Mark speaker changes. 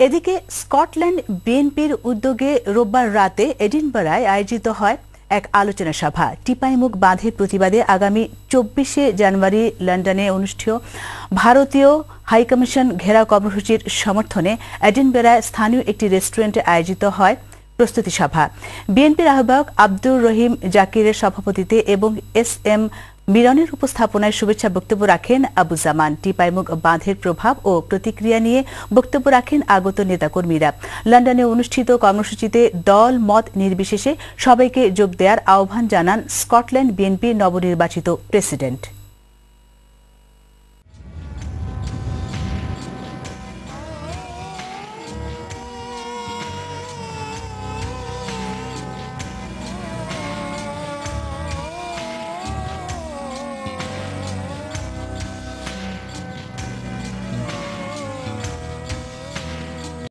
Speaker 1: এদিকে স্কটল্যান্ড বিএনপির উদ্যোগে রোববার রাতে এডিনবরায় আয়োজিত হয় এক আলোচনা সভা। টিপাইমুখ বাঁধের প্রতিবাদে আগামী 24শে জানুয়ারি লন্ডনে অনুষ্ঠেয় ভারতীয় হাইকমিশন ঘেরাও কর্মসূচির সমর্থনে এডিনবরায় স্থানীয় একটি রেস্টুরেন্টে আয়োজিত হয় প্রস্তুতি সভা। বিএনপির আহ্বায়ক আব্দুর রহিম জাকিরের সভাপতিত্বে এবং এস.এম. মিলনের উপস্থাপনায় শুভেচ্ছা বক্তব্য রাখেন আবু জামান। টিপাইমুখ বাঁধের প্রভাব ও প্রতিক্রিয়া নিয়ে বক্তব্য রাখেন আগত নেতাকর্মীরা। লন্ডনে অনুষ্ঠিত কর্মসূচিতে দল মত নির্বিশেষে সবাইকে যোগ দেওয়ার আহ্বান জানান স্কটল্যান্ড বিএনপির নবনির্বাচিত প্রেসিডেন্ট।